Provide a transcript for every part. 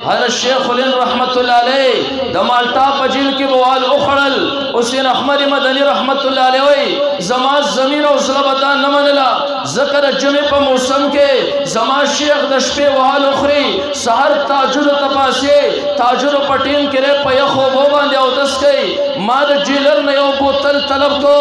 حضرت شیخ الهند رحمت الله علیه د مالټا په جیل کې بوال اخړل حسین احمد مدنی رحمت الله علیه وی زما زمین او زلبتا نه منله ذکر جمعه په موسم کې زما شیخ د شپې وال اخري سحر تاجر تپاسه تاجر پټین کې په یخو بو باندې او دس کوي ما د جیلر نه یو بوتل طلب کو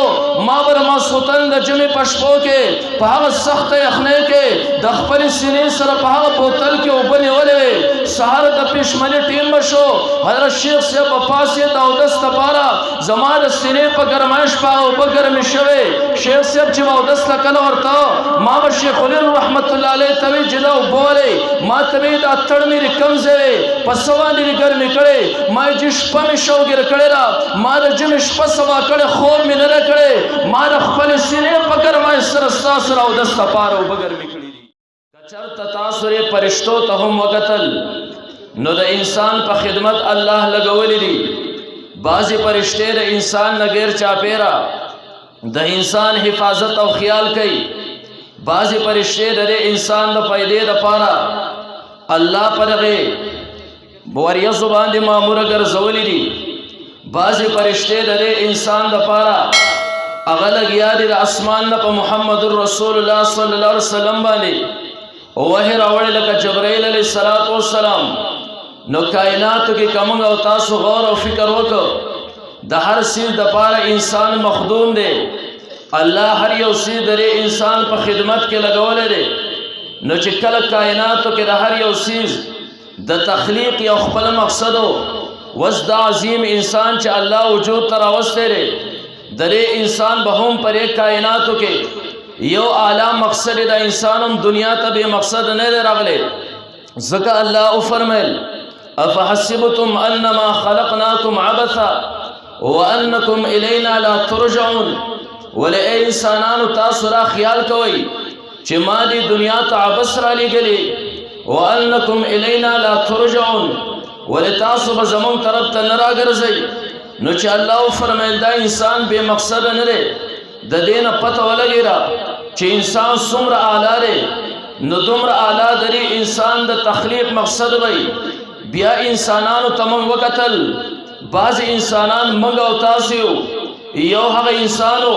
ما ور ما سوتن د جمعه پښپو کې په هغه سخت یخنه کې د خپل سینې سره په هغه بوتل کې وبني ولې سحر د پښمنه ټیم بشو حضرت شیخ صاحب په پاسه دا او دس تپارا زماد سینې په ګرمایش پاو په ګرمي شوي شیخ صاحب چې او دس کله ورته ما به شیخ الهند رحمت الله علیه توی جدا وبوله ما توی د اتړ مې کم زوي په سوال لري ګرمي کړي ما جش په مې شوګر کړي را ما د جمش په سوا کړي خوب مې نه کړي ما د خپل سینې په ګرمایش سره سره او دس تپارا او بګرمي کړي کچر تاسو پرشتو ته هم وقتل نو د انسان په خدمت الله لګولې دي بعضی فرشته د انسان نه غیر چاپیرا د انسان حفاظت او خیال کوي بعضی فرشته د انسان د فائدې لپاره الله پرغه بوریا زبان دي مامور ګرځولې دي بعضی فرشته د انسان لپاره هغه لګیا دي د اسمان په محمد رسول الله صلی الله علیه وسلم باندې وحی راوړل لکه جبرائیل علیه السلام نو کائناتو کې کوم او تاسو غور او فکر وکړو د هر سیز د پاره انسان مخدوم دی الله هر یو سیز د انسان په خدمت کې لګولې دی نو چې کله کائناتو کې د هر یو سیز د تخلیق یو خپل مقصد وس د عظیم انسان چې الله وجود تر اوسته دی د انسان به هم پر کائناتو کې یو اعلی مقصد د انسانم دنیا ته به مقصد نه راغلی ځکه الله فرمایل افحسبتم انما خلقناكم عبثا وانكم الينا لا ترجعون ولئ انسانانو تاسو را خیال کوئ چې ما دی دنیا ته عبث را لګلی وانكم الينا لا ترجعون ولتاسو به زمون طرف ته نه راګرځئ نو چې الله فرمایل دا انسان بے مقصد نه دی د دین پته ولګی را چې انسان څومره اعلی دی نو دومره اعلی دی انسان د تخلیق مقصد وای بیا انسانانو تمام وقتل بعض انسانان منګ او تاسو یو هغه انسانو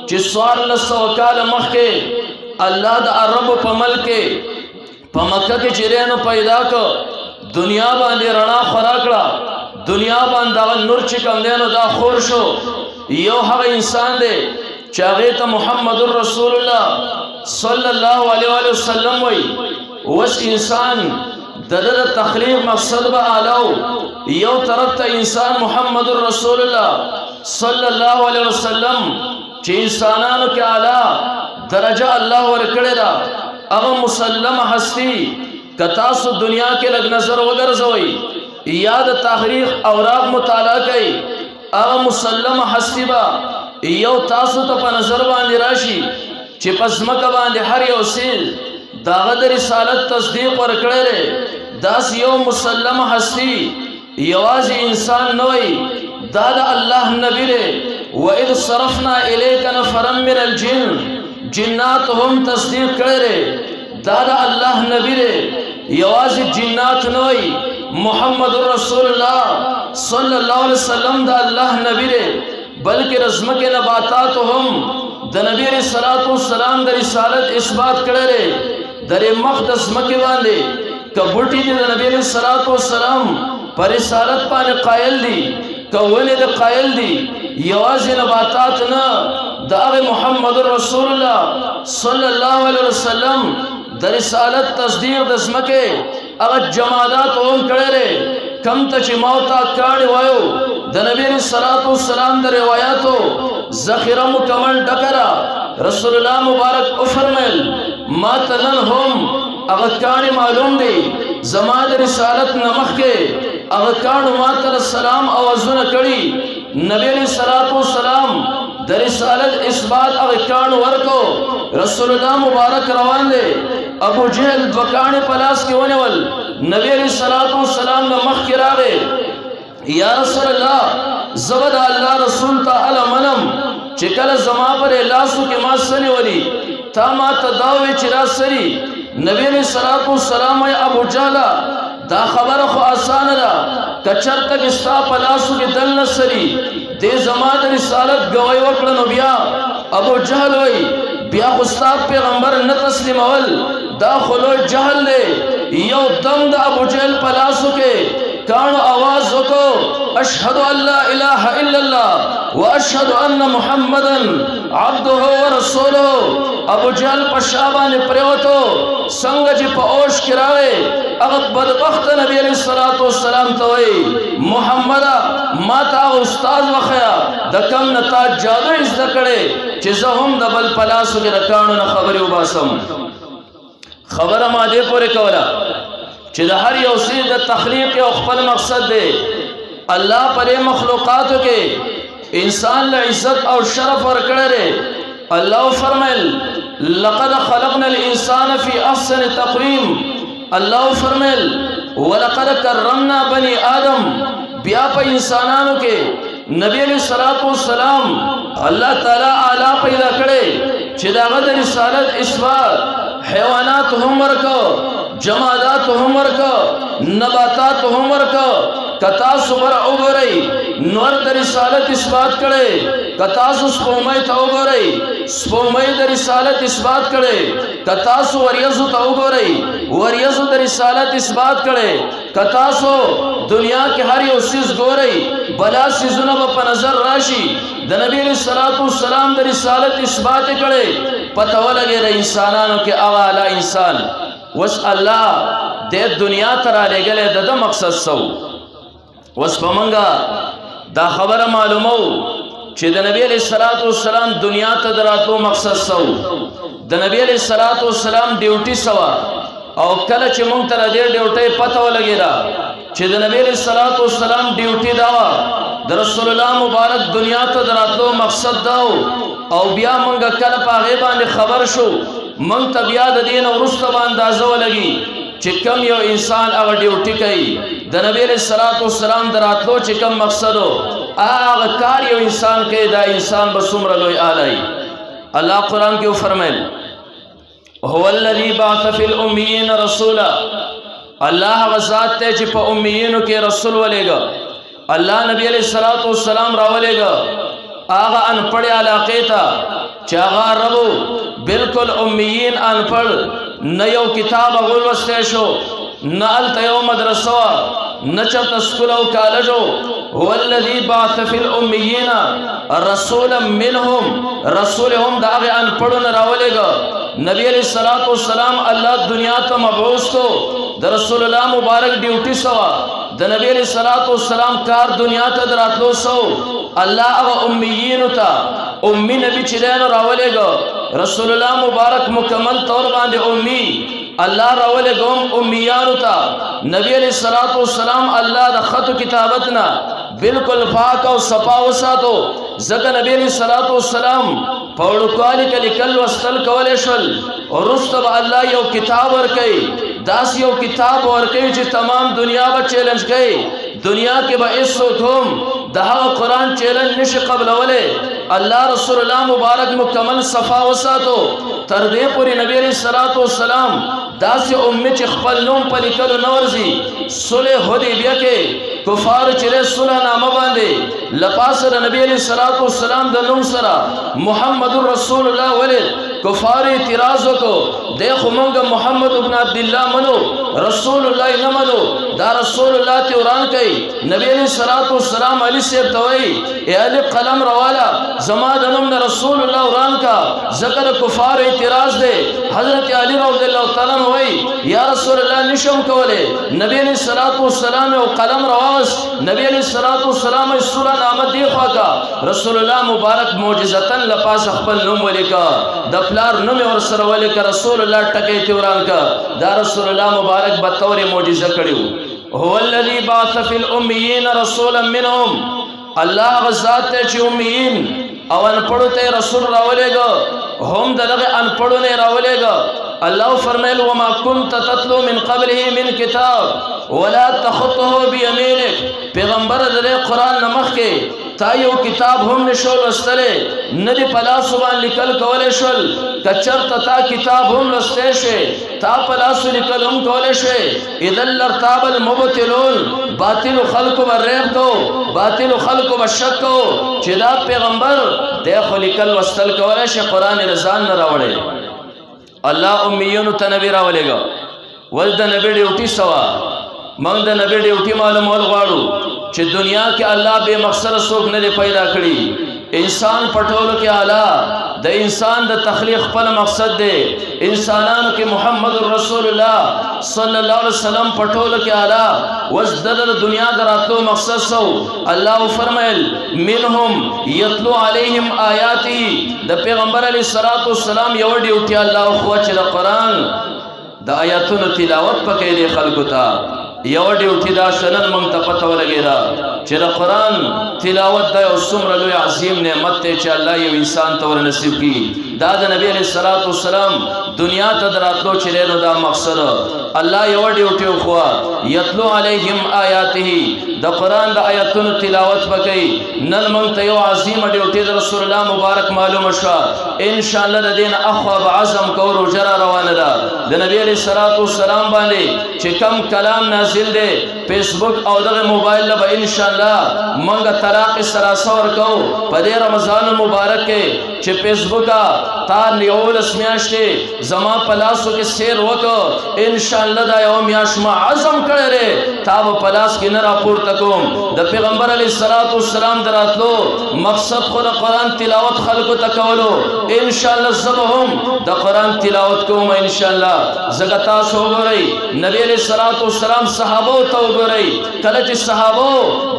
چې سوار لسو کال مخکې الله د عرب په ملک په مکه کې چیرانو پیدا کو دنیا باندې رڼا خوراکړه دنیا باندې نور چې کوم دینو دا خور شو یو هغه انسان دی چې هغه ته محمد رسول الله صلی الله علیه وسلم وای وس انسان د تخلیق مقصد به اعلی یو طرف ته انسان محمد رسول الله صلی الله علیه وسلم چې انسانانو کې اعلی درجه الله ورکړی دا هغه مسلم هستی کتا سو دنیا کې لګ نظر وګرځوي یاد تحریق اوراق مطالعه کوي هغه مسلم هستی با یو تاسو ته په نظر باندې راشي چې پس مکه باندې هر یو سیل داغه د رسالت تصدیق ورکړی داس یو مسلم هستی یواز انسان نوئی داد اللہ نبی رے وَإِذْ صَرَفْنَا إِلَيْكَ نَفَرًا مِنَ الْجِنِّ جنات هم تصدیق کرے داد اللہ نبی رے یواز جنات نوئی محمد رسول اللہ صلی اللہ علیہ وسلم دا اللہ نبی رے بلکہ رزمک نباتات هم دا نبی صلی السلام دا رسالت اثبات کرے در مقدس مکی باندے کبوٹی دی نبی علیہ السلام پر رسالت پانے قائل دی کولی دی قائل دی یوازی نباتات نا دا اغی محمد رسول اللہ صلی اللہ علیہ وسلم دا رسالت تصدیق دسمکے اغی جمادات اوم کڑے رے کم تچی موتا کانی وائیو دا نبی علیہ السلام دا روایاتو ذخیرہ مکمل ڈکرا رسول اللہ مبارک افرمیل ما تنن هم اغکانی معلوم دی زمان رسالت نمخ کے اغکانو ماتر السلام آوازون کڑی نبی علیہ السلام در رسالت اثبات اغکانو ورکو رسول اللہ مبارک روان دے ابو جہل دکانی پلاس کے ونول نبی علیہ السلام نمخ کے راگے یا رسول اللہ زبد اللہ رسول تعالی منم چکل زمان پر لاسو کے ماں سنی ولی تا ما تداوی چرا سری نبی علیہ السلام ابو جہلا دا خبر خو آسان دا کچر تک استا پلاسو کی دل نسری دے زمان دا رسالت گوائی وکڑنو بیا ابو جہل ہوئی بیا خستاب پیغمبر نتسلیم اول دا خلو جہل دے یو دم دا ابو جہل پلاسو کے کانو آواز وکو اشہد ان لا الہ الا اللہ و اشہد ان محمدا عبدہ و رسولہ ابو جہل پشابان پریوتو سنگ جی پا اوش کراوے اغت بدبخت نبی علیہ السلام توئی محمدہ ماتا استاذ وخیا دکم نتا جادو اس دکڑے چیزہم دبل پلاسو کے رکانو نا خبری وباسم خبر ما دے پورے کولا چې د هر یو څه د تخلیق او خپل مقصد دی الله پر مخلوقاتو کې انسان له عزت او شرف ورکړی الله فرمایل لقد خلقنا الانسان في احسن تقويم الله فرمایل ولقد کرمنا بني آدم بیا په انسانانو کې نبی علیہ الصلوۃ والسلام الله تعالی اعلی پیدا کړي چې داغه د رسالت اثبات حیوانات هم ورکو جمادات هم ورکو نباتات هم ورکو کتا صبر اوګرئی نور د رسالت اثبات کړي کتا سپومای ته اوګرئی سپومای د رسالت اثبات کړي کتا سو وریزو ته اوګرئی وریزو د رسالت اثبات کړي کتا سو دنیا کې هر یو سیز ګورئی بلا سیزونه په نظر راشي د نبی صلی الله علیه وسلم د رسالت اثبات کړي پته ولګي د انسانانو کې اعلی انسان وس الله د دنیا تر لګلې د مقصد سو وس پمنګا دا خبره معلومو چې د نبی علیہ الصلوۃ والسلام دنیا ته دراتو مقصد سو د نبی علیہ الصلوۃ والسلام ډیوټي سوا او کله چې مونږ ته د ډیوټي پته ولګیدا چې د نبی علیہ الصلوۃ والسلام ډیوټي دا د رسول الله مبارک دنیا ته دراتو مقصد دا او بیا مونږ کله په غیبه خبر شو مونږ ته بیا د دین او رسول اندازه ولګي چې کم یو انسان هغه ډیوټي کوي د نبی علیہ الصلوۃ والسلام دراتلو چې کم مقصدو هغه کار یو انسان کوي دا انسان به څومره لوی اعلی الله قرآن کې فرمایل هو الذی بعث فی الامیین رسولا الله غزاد ته چې په امیینو کې رسول ولېګا الله نبی علیہ الصلوۃ والسلام راولېګا هغه ان پړې علاقې ته چې هغه ربو بالکل امیین ان پړ نه یو کتاب غول وسته شو نه الته یو مدرسه نه چرته سکول او کالجو هو الذی بعث فی الامیین رسولا منهم رسولهم دا هغه ان پړو نه راولېګا نبی علیہ الصلوۃ والسلام الله دنیا ته مبعوث کو د رسول الله مبارک ډیوټي سوا د نبی علیہ الصلوۃ والسلام کار دنیا ته دراتلو سو الله هغه امیین ته امی نبی چې دین راولېګا رسول الله مبارک مکمل طور باندې امی الله راولېګم امیانو ته نبی علیہ الصلوۃ والسلام الله د خط کتابتنا بالکل پاک او صفا وساتو زګ نبی علیہ الصلوۃ والسلام پوړو کالی کلی کل وستل کولې شل او رستب الله یو کتاب ورکي داس یو کتاب ورکي چې تمام دنیا به چیلنج کوي دنیا کې به ایسو کوم دغه قرآن چیلنج نشي قبلوله الله رسول الله مبارک مکمل صفا وساتو تر دې پوری نبی علیہ الصلوۃ والسلام داس امت چې خپل نوم په لیکلو نورځي صلح حدیبیه کې کفار چې صلح نامه باندې لپاسه نبی علیہ الصلوۃ والسلام د نوم سره محمد رسول الله ولید کفار اعتراض وکړو دیکھو مونږ محمد ابن عبد الله منو رسول الله نه منو دا رسول الله ته وران کوي نبی علیہ الصلوۃ والسلام علی سے توي اے علی قلم روالا زما د نوم رسول الله وران کا ذکر کفار اعتراض دے حضرت علی رضی اللہ تعالی عنہ وای یا رسول الله نشم کوله نبی علیہ الصلوۃ والسلام او قلم رواس نبی علیہ الصلوۃ والسلام سورہ نامه دی خواکا رسول الله مبارک معجزتن لپاس خپل نوم ولیکا د پلار نوم ور سره ولیکا رسول الله ټکی توران کا دا رسول الله مبارک به تور معجزه کړیو هو الذی بعث فی الامیین رسولا منهم الله غزاد ته چې امیین او ان پړو ته رسول راولېګا هم دغه ان پړو نه راولېګا الله فرمایل وما كنت تتلو من قبله من كتاب ولا تخطه بيمينك پیغمبر د قرآن نمخ کې تا یو کتاب هم نشو لوستلی نه دې په لاسو باندې لیکل کولی شول که چېرته تا کتاب هم لوستی شوې تا په لاسو لیکل هم کولی شوې اذا لارتاب المبطلون باطلو خلکو به ریب کو باطلو خلکو به شک کو چې دا پیغمبر دی خو لیکل لوستل کولی شي قرآن یې د ځان نه راوړی الله امیونو ته نبي راولېږه ول د نبي ډیوټي سوا موږ د نبي ډیوټي معلومول غواړو چې دنیا کې الله بے مقصد څوک نه دی پیدا کړي انسان پټولو کې اعلی د انسان د تخلیق خپل مقصد دی انسانانو کې محمد رسول الله صلی الله علیه وسلم پټولو کې اعلی وس د دنیا دراتلو مقصد سو الله فرمایل منهم یتلو علیهم آیاته د پیغمبر علیه الصلاۃ والسلام یو ډیوټي الله خو چې د قرآن د آیاتونو تلاوت پکې دی خلکو ته یو ډیوټي دا شنن مونږ ته پته ولګېده چې د قرآن تلاوت دا یو څومره لوی عظیم نعمت دی چې الله یو انسان ته ور نصیب کړي دا د نبی علیه الصلاۃ والسلام دنیا ته د راتلو چې دی نو دا مقصد الله یو ډیوټي وښوه یتلو علیهم آیاته د قرآن د آیاتونو تلاوت وکړي نن مونږ ته یو عظیمه ډیوټي د رسول الله مبارک معلومه شوه انشاءالله د دې نه اخوا به عزم کوو روژه را روانه ده د نبی علیه الصلاۃ والسلام باندې چې کم کلام نازل دی فیسبوک او دغه موبایل له به انشاءالله مونږ طلاق ثلاثه ورکوو په دې رمضان المبارک کې چې فیسبوکه تا 19 میاشتې زما په لاسو کې سیر وکړه انشاءالله دا یو میاشت ما عزم کړی دی تا به په لاس کې نه راپورته کوم د پیغمبر علیه الصلاۃ والسلام د راتلو مقصد خو د قرآن تلاوت خلکو ته کولو انشاءالله زه به هم د قرآن تلاوت کوم انشاءالله ځکه تاسو وګورئ نبی علیه الصلاۃ والسلام صحابو ته وګورئ کله چې صحابو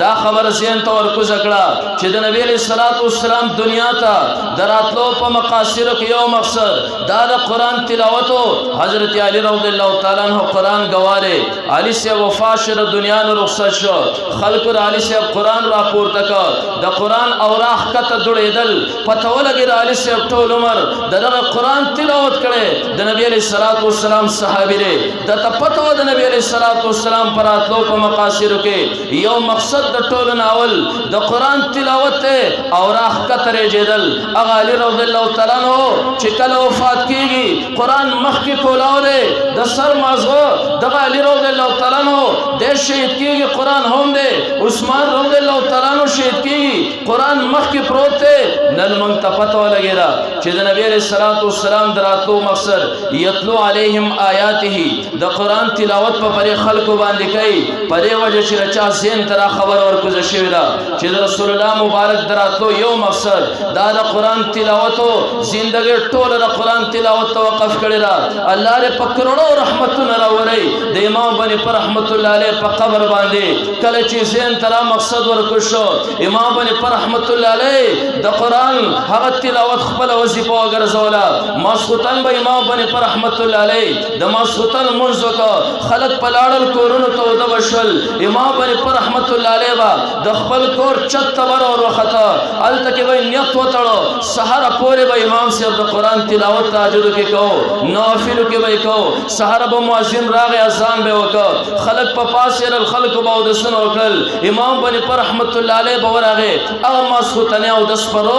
دا خبره ذهن ته ورکوزه کړه چې د نبی علیه الصلاۃ والسلام دنیا ته د راتلو په مقاصدو کې یو مقصد دا د قرآن تلاوتو حضرت علی رضی الله تعالی عنہ قرآن گواره علی سے وفات شو دنیا نه رخصت شو خلکو علی سے قرآن راپورته کړ د قرآن اوراق کته جوړېدل پته ولګي علی سے ټول عمر دغه قرآن تلاوت کړي د نبی علیه الصلاۃ والسلام صحابي دی د پته و د نبی علیه الصلاۃ والسلام پر راتلو په مقاصدو کې یو مقصد د ټول ناول د قرآن تلاوت ته اوراق کته رېجېدل هغه علی رضی الله تعالی عنہ چې کله وفات کیږي قرآن مخکې کولاو دی د سر مازغو دغه علی رضی الله تعالی عنہ د شهید کیږي قرآن هم دی عثمان رضی الله تعالی عنہ شهید کیږي قرآن مخکې پروت دی نن موږ ته پته ولګېده چې د نبی علیه الصلاۃ والسلام د راتلو مقصد یتلو علیهم آیاته د قرآن تلاوت په پرې خلکو باندې کوي په دې وجه چې رچا ذهن ته خبر ورکوزه شوې ده چې د رسول الله مبارک د راتلو یو مقصد دا د قرآن تلاوتو زندگی ټول د قرآن تلاوت توقف کړی ده الله دې په کروڑو رحمتونه راوړي د امام بني پر رحمت الله علیه په قبر باندې کله چې ذهن ته مقصد ورکو شو امام بني پر رحمت الله علیه د قرآن هغه تلاوت خپل وظیفه وګرځوله ماسخوتن به امام بني پر رحمت الله علیه د ماسخوتن منځ وکړه خلک په لاړل کورونو ته وده وشول امام بني پر رحمت الله علیه با د خپل کور چت بر اور وخته الته کې به نیت وتړو سحر پورې به امام صاحب د قرآن تلاوت تهجد کې کو نوافل کې به کو سحر به مؤذن راغی اذان به وکړه خلک په پاسه خلک به د سن وکړل امام بني پر رحمت الله علیه به ورغه هغه ماسخوتنه او د سپرو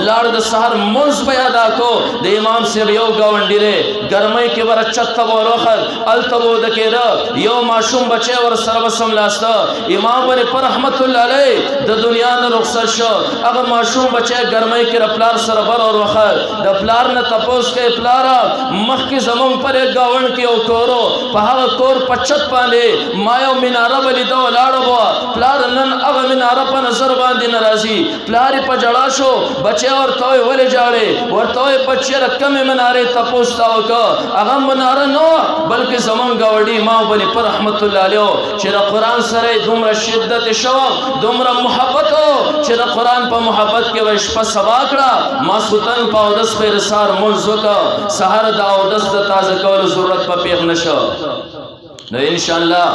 لاړ د سحر منځ به ادا کو د امام صاحب یو گاونډی له ګرمۍ کې ور چت وروخل الته و د کېره یو ماشوم بچي ور سره وسم لاسته امام بني پر رحمت الله علیه د دنیا نه رخصت شو هغه ماشوم بچي ګرمۍ کې پلار سره بر اور وخل د پلار نه تپوس کې پلار مخکې زمون پر گاوند کې او کورو په هغه کور پچت باندې ما یو مناره بلی دا ولاړ وو پلار نن هغه مناره په نظر باندې ناراضي پلار په جړا شو بچي ورته ولې جاړي ورته بچي رقم مناره تپوس تا وکړه هغه مناره نو بلکې زمون گاوډي ما بلی پر رحمت الله علیه چې د قرآن سره دومره شدت شو دومره محبت چې د قرآن په محبت کې وش په سبا کړه ما سوتن په اودس په رسار منځ وکړه سحر د اودس د تازه کولو ضرورت په پیښ نشو نو ان شاء الله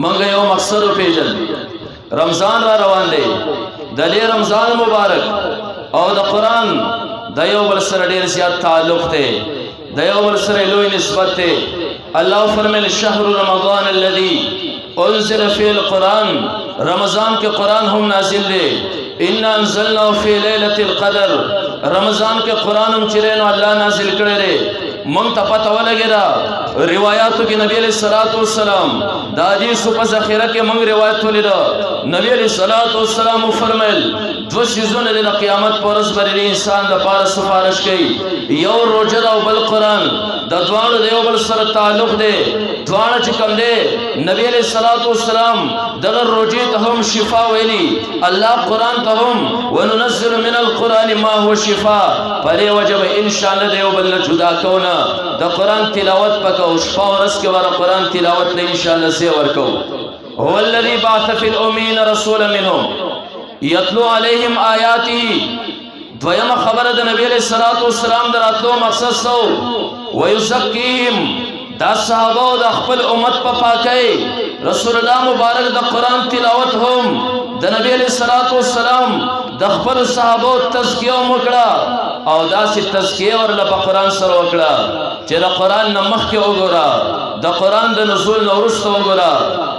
مونږ یو مقصد پیژن رمضان را روان دی د دې رمضان مبارک او د قرآن د یو بل سره ډیر زیات تعلق دی د یو بل سره لوی نسبت دی الله فرمایي شهر رمضان الذي انزل فيه القرآن رمضان کے قرآن هم نازل دے ان انزلنا فی لیلۃ القدر رمضان کے قرآن ہم چرے نو اللہ نازل کرے رے من تا پتہ ولگے را روایاتو کی نبی علیہ الصلوۃ والسلام دا حدیث په ذخیرہ کے من روایت ولیدا نبی علیہ الصلوۃ والسلام فرمایل دو چیزونه د قیامت پر ورځ باندې انسان د پاره سفارش کوي یو روزه او بل قرآن د دوانو دیو بل سره تعلق دی دوانه چې کوم دی نبی علیہ الصلوۃ والسلام دغه روزه ته هم شفا ویلی الله قرآن ته هم وننزل من القرآن ما هو شفاء پرې وجب ان شاء الله دیو بل جدا کونا د قرآن تلاوت پکاو شپه ورځ کې ور قرآن تلاوت له ان شاء الله سي ورکو هو الذي بعث في الامين رسولا منهم یتلو علیہم آیاتی دویم خبر د نبی علیہ الصلوۃ والسلام دراتلو مقصد سو ویزکیہم دا صحابہ د خپل امت په پاکي رسول الله مبارک د قرآن تلاوت هم د نبی علیہ الصلوۃ والسلام د خپل صحابہ تزکیه وکړه او داسې تزکیه ورله په قرآن سره وکړه چې د قرآن نه مخکې وګوره د قرآن د نزول نه وروسته وګوره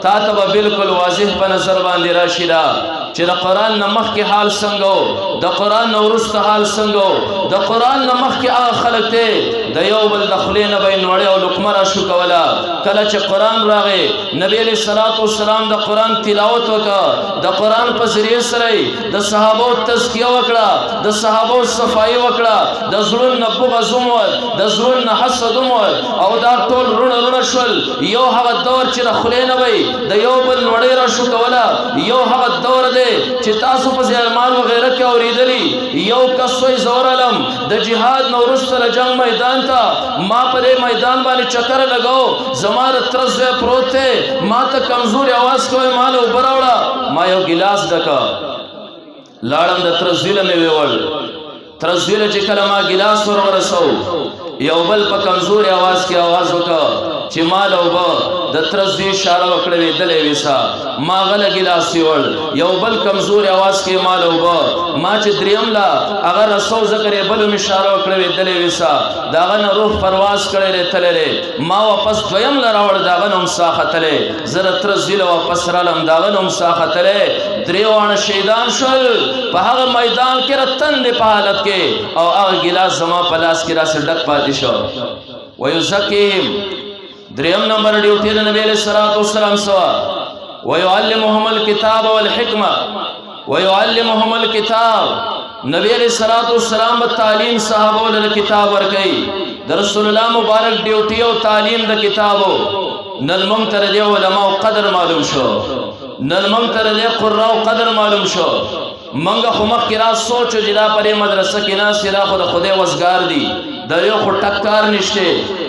تا ته به بالکل واضح په نظر باندې راشي دا چې د قرآن نه مخکې حال څنګه د قرآن نه وروسته حال څنګه د قرآن نه مخکې هغه خلک دی د یو بل د خولې نه به یې نوړې او لقمه راشو کوله کله چې قرآن راغی نبی علیہ الصلوۃ والسلام د قرآن تلاوت وکړه د قرآن په ذریعه سره د صحابو تزکیه وکړه د صحابو صفایي وکړه د زړونو نه بغض وموت د زړونو نه حسد وموت او دا ټول رونه شول یو هغه دور چې د خولې نه وي د یو بل نوړې راشو کوله یو هغه دور دی چې تاسو په ځلمان وغیره کې اوریدلی یو کس وی زور علم د جهاد نو وروسته جنگ میدان ته ما پرې میدان باندې چکر لګاو زماره ترز پروت ته ما ته کمزوري आवाज کوي مال وبراوړه ما یو ګلاس ډکا لاړم د ترزیله مې ویول ترزیله چې کله ما ګلاس ورسو یو بل په کمزوري आवाज کې आवाज وکړه چې مال وبا د ترزی اشاره وکړې دلې وسا ما غل ګلاس ویول یو بل کمزوري आवाज کې مال وبا ما چې دریم لا اگر رسو ذکر بل اشاره وکړې دلې وسا داغه نه روح پرواز کړې تللې ما واپس دویم لا راوړ داغه نوم ساختلې زره ترزیله واپس رالم داغه نوم ساختلې دریوان شهیدان شول په هغه میدان کې رتن د په حالت کې او هغه ګلاس زما په لاس کې راس ډک پاتې شو ويزکیهم دریم نمبر ډیوټي د نبی علیہ الصلوۃ والسلام سوا ويعلمهم الكتاب والحکمه ويعلمهم الكتاب نبی علیہ الصلوۃ والسلام تعلیم صحابه له کتاب ورکي د رسول الله مبارک ډیوټي او تعلیم د کتابو نن موږ تر دې علماء قدر معلوم شو نن موږ تر دې قراء قدر معلوم شو منګه خو مخ کې را سوچ چې دا پرې مدرسه کې نه سره خو د خدای وزګار دي د یو خو ټکار نشته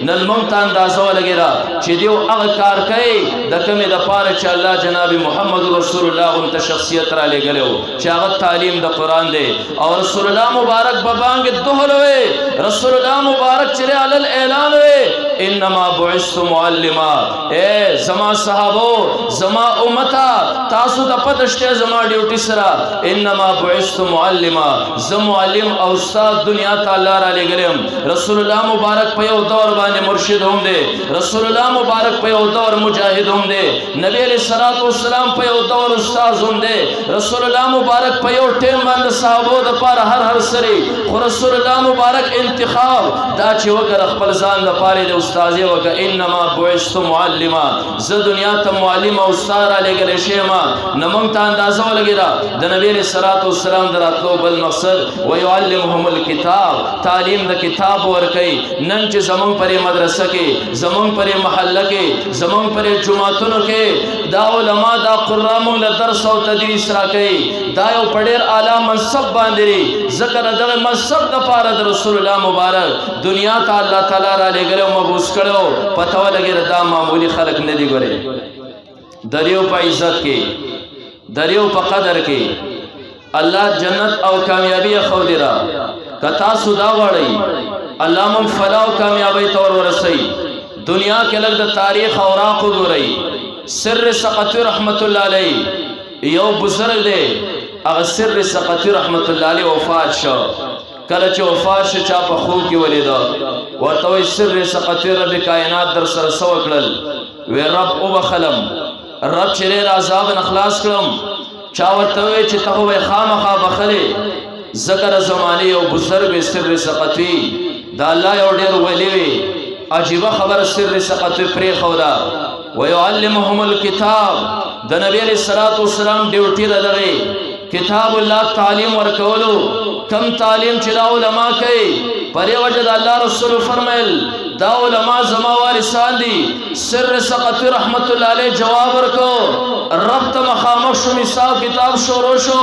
نن مونږ ته اندازه ولګیدا چې دیو هغه کار کوي د کمې د پاره چې الله جناب محمد رسول الله هم ته شخصیت را لګلو چې هغه تعلیم د قران دی او رسول الله مبارک ببانګ دوهل وي رسول الله مبارک چې علل اعلان وي انما بعثت معلما اے زما صحابو زما امتا تاسو د پدشته زما ډیوټي سره انما بعثت معلما زم معلم او استاد دنیا ته الله را لګلم رسول الله مبارک په یو دور باندې مرشد هم دی رسول الله مبارک په یو دور مجاهد هم دی نبی علیہ الصلوۃ والسلام په یو دور استاد هم دی رسول الله مبارک په یو ټیم باندې صحابو د پاره هر سری خو رسول الله مبارک انتخاب دا چې وګر خپل ځان د پاره د استاد وک انما بعثت معلما ز دنیا ته معلم او استاد علی ګل شیما نمنګ ته اندازه ولګیرا د نبی علیہ الصلوۃ والسلام دراتلو بل مقصد ويعلمهم الكتاب تعلیم د کتاب ورکی نن چې زمون پرې مدرسه کې زمون پرې محله کې زمون پرې جمعتونو کې دا علما دا قرامو له درس او تدریس راکړي دا یو پډیر اعلی منصب باندې ذکر دغه منصب د پاره د رسول الله مبارک دنیا ته الله تعالی را لګلو مبوس کړو پته ولګي دا معمولی خلق نه دی ګره دریو په عزت کې دریو په قدر کې الله جنت او کامیابی خو دی را کتا سودا غړی الله مون فلاح او کامیابی تور ورسي دنیا کې لږ د تاریخ اوراق وګورئ سر سقطی رحمت الله علیه یو بزرگ دی هغه سر سقطی رحمت الله علیه وفات شو کله چې وفات شو چا په خو کې ولیدا ورته سر سقطی رب کائنات در سره سو کړل وی رب او بخلم رب چې عذاب نه خلاص کړم چا ورته وی چې ته وای خامخا بخلې ذکر زمانه او بزرگ سر سقطی دا الله یو ډیر ولی وی عجیب خبر سر سقطی پرې خودا ويعلمهم الكتاب د نبی علیہ الصلوۃ والسلام ډیوټي راغی کتاب الله تعلیم ورکولو کم تعلیم چې دا علما کوي پرې وجد الله رسول فرمایل دا علما زما وارثان دي سر سقطی رحمت الله علیه جواب ورکو رب ته مخامخ شو حساب کتاب شروع شو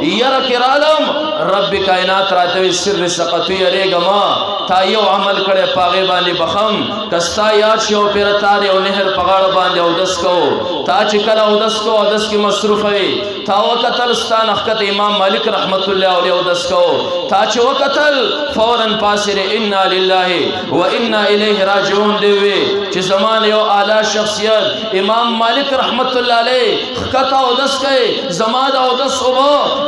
ير کرالم رب کائنات راته سر سقطی ریګما تا یو عمل کړي پاغه باندې بخم کستا یاد شو پیر تار او نهر پغاړ باندې او دس کو تا چې کله او دس کو دس کې مصروف وي تا وکتل ستان حقت امام مالک رحمت الله علیه او دس کو تا چې وکتل فورا پاسره انا لله و انا الیه راجعون دی چې زمانه یو اعلی شخصیت امام مالک رحمت الله علیه حقت او دس کوي زماده او دس او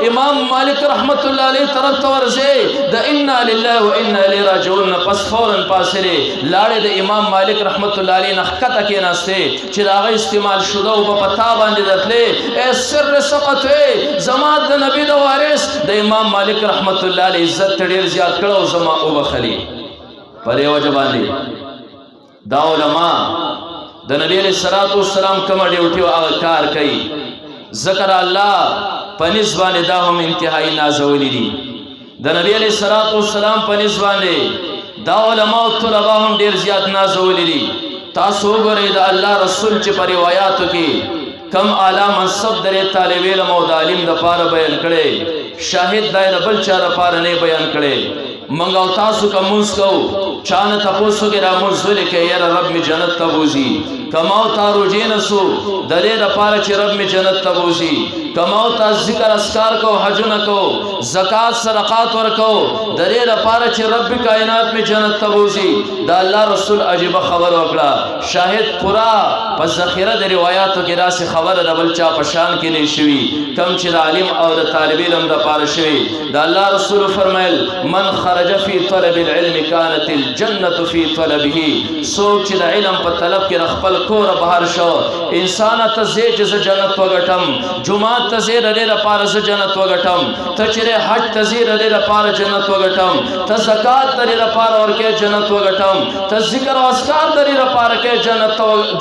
امام مالک رحمت الله علیه طرف تورځي د انا لله و انا الیه راجعون پس فورا پاسره لاړې د امام مالک رحمت الله علیه نخکته کې ناشته چې داغه استعمال شوه او په پتا باندې دتلې سر سقطه زماد د نبی د وارث د امام مالک رحمت الله علیه عزت ډیر زیات کړو زما او بخلی پرې وجبانی دا علما د نبی علیہ الصلوۃ والسلام کوم ډیوټي او کار کوي ذکر الله پنځ باندې دا هم انتهایی نازولې دي د نبی علیہ الصلوۃ والسلام پنځ باندې دا علما او طلبه هم ډیر زیات نازولې دي تاسو غره د الله رسول چې په روایتو کې کم اعلی منصب درې طالب علم او د عالم د پاره بیان کړي شاهد دایره بل چا د پاره نه بیان کړي منګاو تاسو کومس کو چانه تاسو کې را منزل کې یاره رب می جنت تبوزي کماو تارو جنسو د دې د پاره چې رب می جنت تبوزي کماو تا ذکر اسکار کو حجونه کو زکات صدقات ورکو د دې د پاره چې رب کائنات می جنت تبوزي دا الله رسول عجیب خبر وکړه شاهد پورا په ذخیره د روایتو کې راسي خبر د بل چا پشان کې نه شوي کم چې د عالم او د طالب علم د پاره شوي دا الله رسول فرمایل من خرج فی طلب العلم كانت الجنه فی طلبه سوچ چې د علم په طلب کې خپل کور بهر شو انسان ته زی چې جنت وګټم جمعه تزیر لري لپاره جنت وګټم ته چې حج تزیر لري لپاره جنت وګټم ته زکات لري لپاره ورکه جنت وګټم ته ذکر او اسکار لري لپاره کې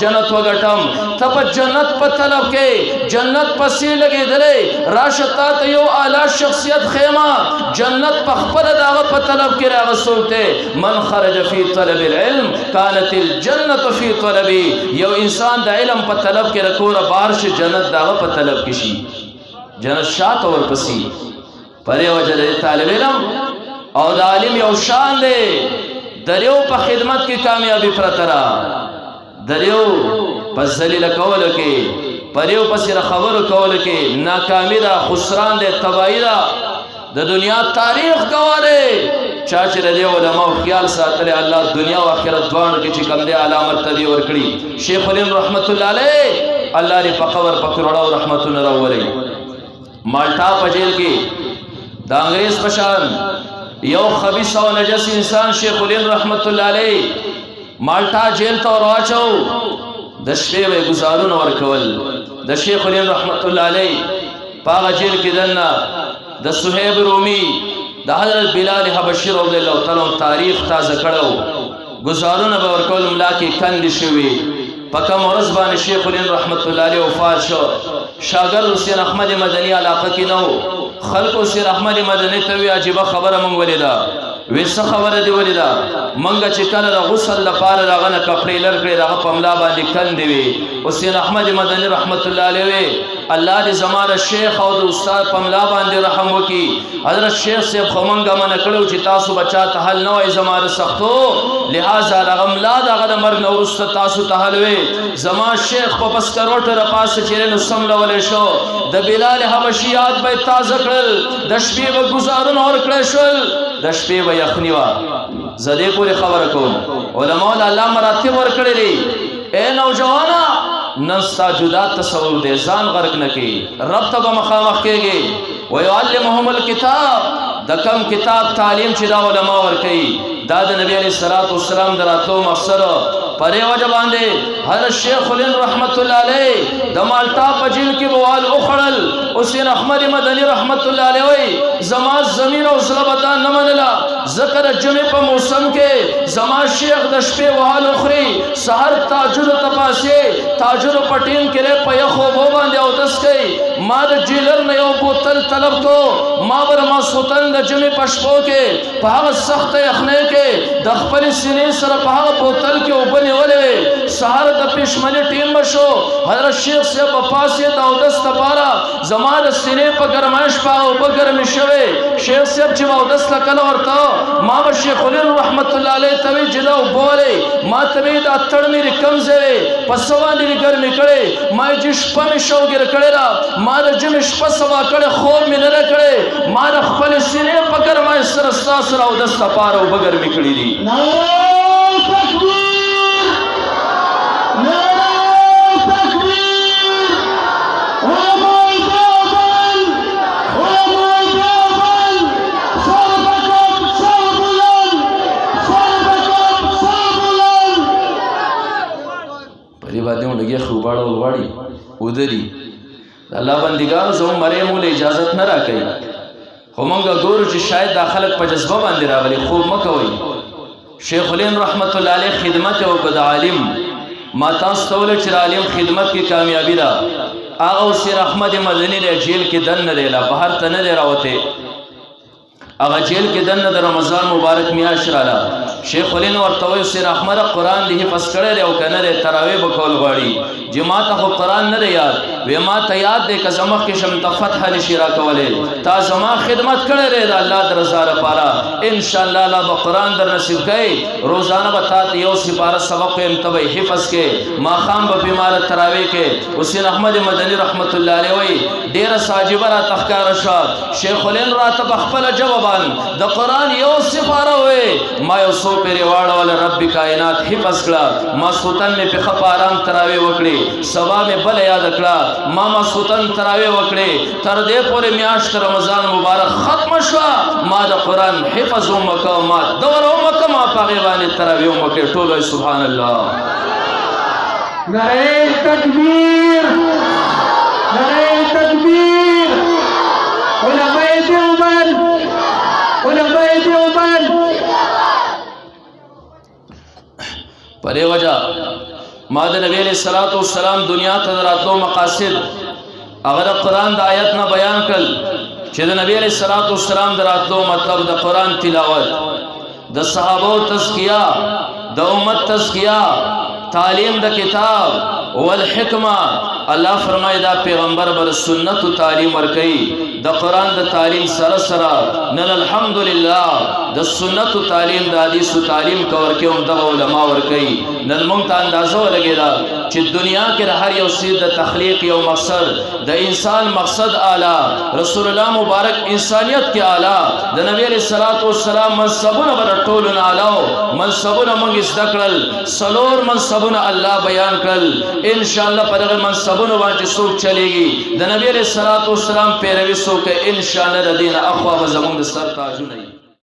جنت وګټم ته په جنت په طلب کې جنت پسې لګېدلې راشتا ته یو اعلی شخصیت خیمه جنت په خپل دغه په طلب کې راغسولته من خرج فی طلب العلم كانت الجنه فی طلبی یو انسان د علم په طلب کې رکوړه بار شي جنت دغه په طلب کې شي جنت شاته ورپسې پرې وجه د طالب علم او د عالم یو شان دی دریو په خدمت کې کامیابی پرترا دریو په ذلیل کول کې پریو پسې خبرو کول کې ناکامی دا خسران دی تباہی دا د دنیا تاریخ گواهه چا چې د علماء خیال ساتل الله دنیا او آخرت دوه کې چې کوم دی علامت تدی ور کړی شیخ علیم رحمت الله علیه الله دې په قبر په کروڑو رحمتونه راولي مالټا په جیل کې د انګريز پشان یو خبيث او نجس انسان شیخ علیم رحمت الله علیه مالټا جیل ته ورواچو د شپې وې گزارونه ورکول د شیخ علیم رحمت الله علیه پاغه جیل کې دنه د صہیب رومی د حضرت بلال حبشی رضی الله تعالی تاریخ تازه کړو گزارونه به ورکول ملا کې کند شوی پکم ورځ باندې شیخ علیم رحمت الله علیه وفات شو شاګرد حسین احمد مدنی علاقه کې نو خلق حسین احمد مدنی ته وی عجیب خبره مونږ ولیدا ویسه خبره دی ولیدا مونږ چې کله د غسل لپاره راغنه کپړې لرګړې راغ پملا باندې کند وی حسین احمد مدنی رحمت الله علیه الله دې زماره شیخ او د استاد پملا باندې رحم وکي حضرت شیخ صاحب خمنګه من کړو چې تاسو بچا ته حل نه وای زماره سختو لہذا رغملا دغه مرګ نو ورست تاسو ته حل وي زما شیخ په پس کروټ را پاس چیرې نو سملول شو د بلال حبشیات به تازه کړل د شپې به گزارونه ور کړل شول د شپې به یخنی وا زده پوری خبره کوم علماء الله مراتب ور کړلې اے نوجوانا نستا جدا تصور دے ځان غرق نکی رب ته مخامخ کېږي ويعلمهم الكتاب د کم کتاب تعلیم چې دا علماء ور کوي دا د نبی علیہ الصلوۃ والسلام دراتو مقصد پرې وجه باندې حضرت شیخ علیم رحمت الله علیه د مالټا په جیل کې بوال اخړل حسین احمد مدنی رحمت الله علیه وای زما زمین او زړه به دا نه منله ځکه د جمعې په موسم کې زما شیخ د شپې وهال وخوري سحر تهجد ته پاسې تهجد په ټیم کې په یخو اوبو باندې اودس کوي ما د جیلر نه یو بوتل طلب کو ما بر ماسخوتن د جمعې په شپو کې په هغه سخته یخنۍ کې د خپل سینې سره په هغه بوتل کې اوبه نیولې سحر د پېشمنې ټیم بشو حضرت شیخ صاحب په پاسې د اودس دپاره زما د سینې په ګرمایش په هغه اوبه ګرمې شوې شیخ صاحب چې به اودس له کله ورته ما به شیخ الهند رحمت الله علیه ته وی چې دا اوبه ولې ما ته وی دا تړ مې کم ځای په څه باندې ګرمې کړې ما چې شپه مې شوګېره کړې ده ما د جمعې شپه سبا کړې خوب مې نه ده کړې ما د خپلې سینې په ګرمایش سره ستا سره اودس دپاره اوبه ګرمې کړي دي لګي خوباړه ولواړي ودري الله بندګانو زمو مریم ول اجازه نه راکړي خو مونږ ګورو چې شاید دا خلک په جذبه باندې راغلي خوب مکوي شیخ الهند رحمت الله علیه خدمت او د عالم ما تاسو ته ول چې عالم خدمت کې کامیابی را هغه سیر احمد مدنی له جیل کې دن نه دی لا بهر ته نه دی راوته هغه جیل کې دن د رمضان مبارک میاشت رااله شیخ الهند ورته وایي سیر احمد قرآن دی حفظ کړی دی او که نه دی تراویح به کول غواړي چې ما ته خو قرآن نه دی یاد وی ما ته یاد دی که زه مخکې شم ته فتحه نشي راکولی تا زما خدمت کړی دی د الله د رضا لپاره انشاءالله الله به قرآن در نصیب کوي روزانه به تا ته یو سپاره سبق ویم ته به حفظ کې ماښام به بیماره تراویح کې حسین احمد مدني رحمت الله علیه وایي ډېره ساجبه راته ښکاره شوه شیخ الهند راته په خپله ژبه باندې د قرآن یو سپاره وی ما یو څو پیرې واړوله رب کائنات حفظ کړه ماسخوتن مې په ښه په ارام تراویح وکړې سبا مې بله یاده کړه ما ماسخوتن تراویح وکړې تر دې پورې میاشت رمضان مبارک ختمه شوه ما د قرآن حفظ هم وکړه ما دور هم وکړه ما په هغې باندې تراویح هم وکړې ټول وایي سبحان الله نعرہ تکبیر نعرہ تکبیر علماء دیوبند علماء دیوبند پرې وجہ ما د نبی علیہ الصلوۃ والسلام دنیا ته راتلو مقاصد هغه د قرآن د آیت نه بیان کړل چې د نبی علیہ الصلوۃ والسلام د راتلو مطلب د قرآن تلاوت د صحابه تزکیه د امت تزکیه تعلیم د کتاب والحکمه الله فرمایي دا پیغمبر بر سنت تعلیم ورکړي د قرآن د تعلیم سره سره نن الحمدلله د سنت تعلیم د حدیث تعلیم کور کې هم د علماء ورکړي نن موږ ته اندازه ولګیدا چې دنیا کې د هر یو شی د تخلیق یو مقصد د انسان مقصد اعلی رسول الله مبارک انسانیت کې اعلی د نبی علیہ الصلوۃ والسلام منصبونه بر ټول نه اعلی منصبونه موږ زده کړل سلور منصبونه الله بیان کړل ان شاء الله پر هغه منصبونه باندې څوک چلیږي د نبی علیہ الصلوۃ والسلام پیروي څوک ان شاء الله د دین اخوا به زموږ د سر تاجونه